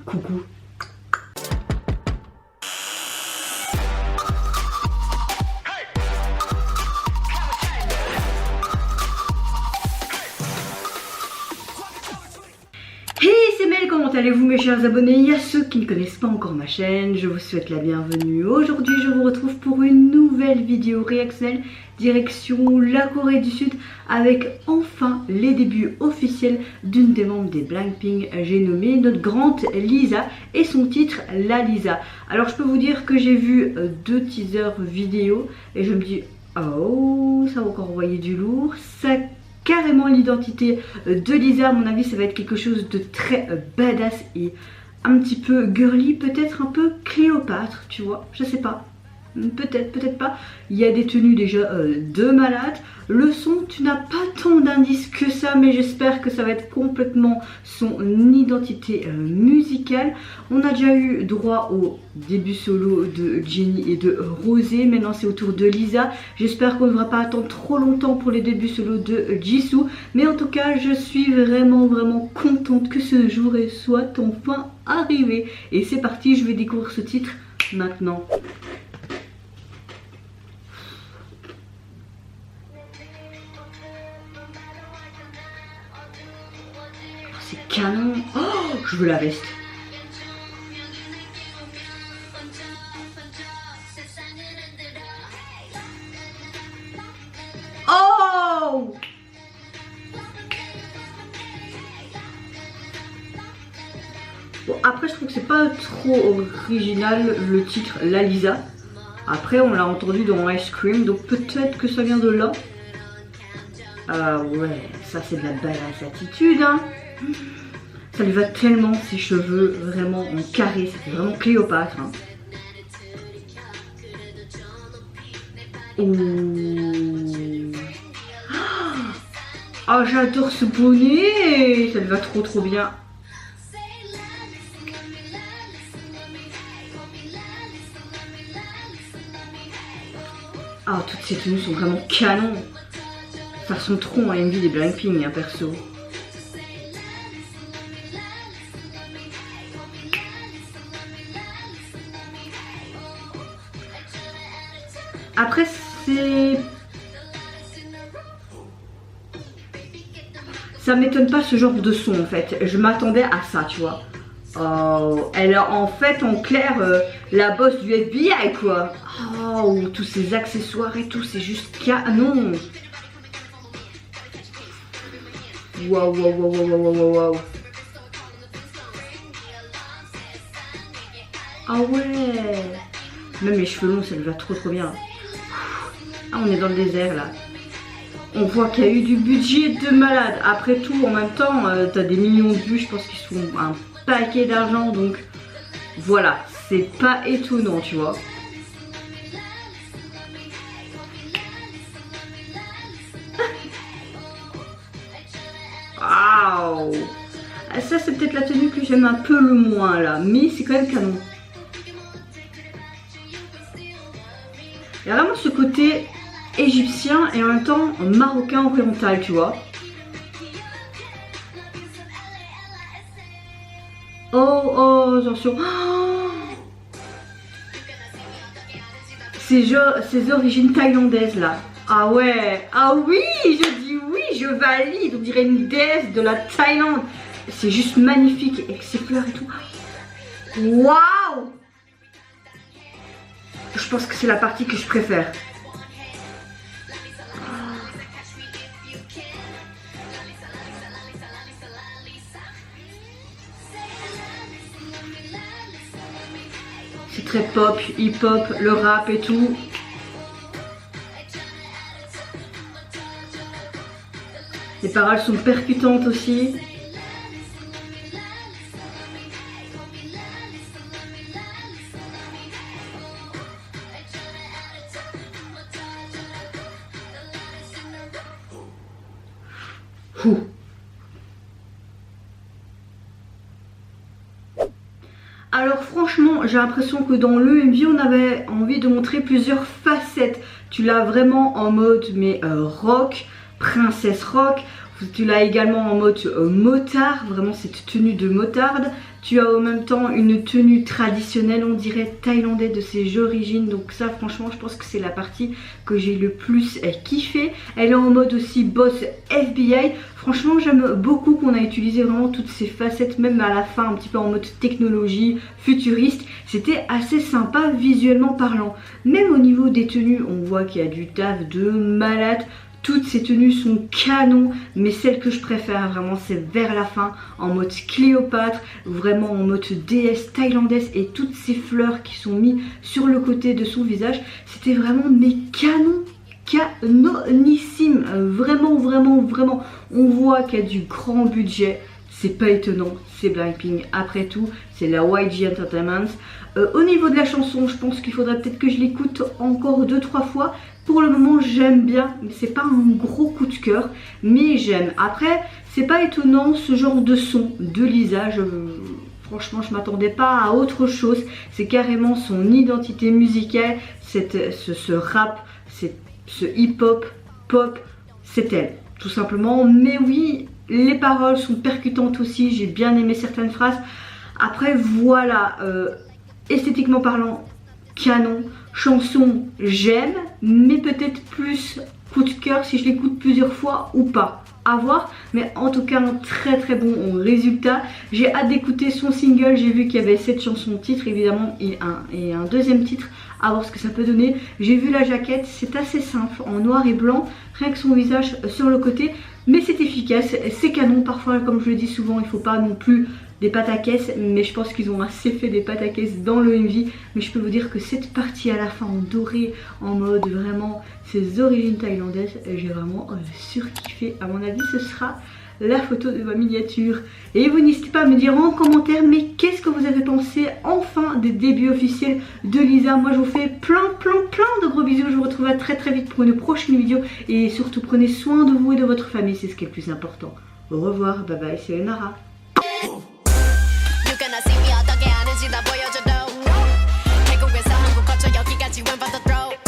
Coucou. Hey, c'est Mel, comment allez-vous mes chers abonnés? Et à ceux qui ne connaissent pas encore ma chaîne, je vous souhaite la bienvenue. Aujourd'hui, je vous retrouve pour une nouvelle vidéo réactionnelle direction la Corée du Sud avec enfin les débuts officiels d'une des membres des Blackpink, j'ai nommé notre grande Lisa et son titre La Lisa. Alors je peux vous dire que j'ai vu deux teasers vidéo et je me dis oh, ça va encore envoyer du lourd, ça carrément l'identité de Lisa. À mon avis ça va être quelque chose de très badass et un petit peu girly, peut-être un peu Cléopâtre, tu vois, je sais pas, peut-être, peut-être pas. Il y a des tenues déjà de malade. Le son, tu n'as pas tant d'indices que ça, mais j'espère que ça va être complètement son identité musicale. On a déjà eu droit au début solo de Jennie et de Rosé. Maintenant c'est au tour de Lisa. J'espère qu'on ne devra pas attendre trop longtemps pour les débuts solo de Jisoo. Mais en tout cas, je suis vraiment contente que ce jour soit enfin arrivé. Et c'est parti, je vais découvrir ce titre maintenant. C'est canon. Oh, je veux la veste. Oh! Bon, après je trouve que c'est pas trop original le titre La Lisa. Après on l'a entendu dans Ice Cream, donc peut-être que ça vient de là. Ah ouais, ça c'est de la badass attitude, hein. Ça lui va tellement, ses cheveux vraiment en carré, ça fait vraiment Cléopâtre, hein. Ouh. Ah, j'adore ce bonnet, ça lui va trop bien. Ah, toutes ces tenues sont vraiment canon. Ça ressemble trop à MV des Blackpink, hein, perso. Après, c'est... ça m'étonne pas ce genre de son, en fait. Je m'attendais à ça, tu vois. Oh, elle a en fait en clair la boss du FBI, quoi. Oh, tous ces accessoires et tout, c'est juste canon. Waouh. Ah ouais. Même les cheveux longs, ça lui va trop bien. Ah, on est dans le désert là. On voit qu'il y a eu du budget de malade. Après tout, en même temps, t'as des millions de vues, je pense qu'ils sont un paquet d'argent, donc voilà, c'est pas étonnant, tu vois. Waouh! Ça c'est peut-être la tenue que j'aime un peu le moins là, mais c'est quand même canon. Il y a vraiment ce côté égyptien et en même temps marocain oriental, tu vois. Oh, attention. Oh, ces origines thaïlandaises là. Ah ouais, ah oui, je dis oui, je valide. On dirait une déesse de la Thaïlande. C'est juste magnifique avec ses fleurs et tout. Waouh! Je pense que c'est la partie que je préfère. C'est très pop, hip-hop, le rap et tout. Les paroles sont percutantes aussi. Ouh. Alors franchement, j'ai l'impression que dans le MV, on avait envie de montrer plusieurs facettes. Tu l'as vraiment en mode mais rock, princesse rock. Tu l'as également en mode motard, vraiment cette tenue de motarde. Tu as en même temps une tenue traditionnelle, on dirait thaïlandais de ses origines. Donc ça franchement je pense que c'est la partie que j'ai le plus kiffé. Elle est en mode aussi boss FBI. Franchement j'aime beaucoup qu'on a utilisé vraiment toutes ces facettes, même à la fin un petit peu en mode technologie, futuriste. C'était assez sympa visuellement parlant. Même au niveau des tenues on voit qu'il y a du taf de malade. Toutes ces tenues sont canon, mais celle que je préfère vraiment c'est vers la fin, en mode Cléopâtre, vraiment en mode déesse thaïlandaise, et toutes ces fleurs qui sont mises sur le côté de son visage, c'était vraiment mais canonissime, vraiment, on voit qu'il y a du grand budget. C'est pas étonnant, c'est Blackpink après tout, c'est la YG Entertainment. Au niveau de la chanson, je pense qu'il faudrait peut-être que je l'écoute encore 2-3 fois. Pour le moment j'aime bien, mais c'est pas un gros coup de cœur, mais j'aime. Après c'est pas étonnant ce genre de son de Lisa, franchement je m'attendais pas à autre chose. C'est carrément son identité musicale, ce rap, ce hip-hop, pop, c'est elle tout simplement. Mais oui, les paroles sont percutantes aussi, j'ai bien aimé certaines phrases. Après voilà, esthétiquement parlant, canon. Chanson j'aime, mais peut-être plus coup de cœur si je l'écoute plusieurs fois ou pas, à voir. Mais en tout cas un très bon résultat. J'ai hâte d'écouter son single, j'ai vu qu'il y avait 7 chansons titres évidemment et un deuxième titre, à voir ce que ça peut donner. J'ai vu la jaquette, c'est assez simple en noir et blanc, rien que son visage sur le côté, mais c'est efficace, c'est canon. Parfois comme je le dis souvent, il faut pas non plus des pâtes à caisse, mais je pense qu'ils ont assez fait des pâtes à caisse dans le MV. Mais je peux vous dire que cette partie à la fin en doré, en mode vraiment ses origines thaïlandaises, j'ai vraiment surkiffé. À mon avis ce sera la photo de ma miniature. Et vous n'hésitez pas à me dire en commentaire, mais qu'est-ce que vous avez pensé enfin des débuts officiels de Lisa. Moi je vous fais plein de gros bisous. Je vous retrouve très vite pour une prochaine vidéo. Et surtout prenez soin de vous et de votre famille, c'est ce qui est le plus important. Au revoir, bye bye, c'est Nara. gonna see me 어떻게 하는지 다 보여줘도 태국에서 한국 거쳐 여기까지 왼발 더 throw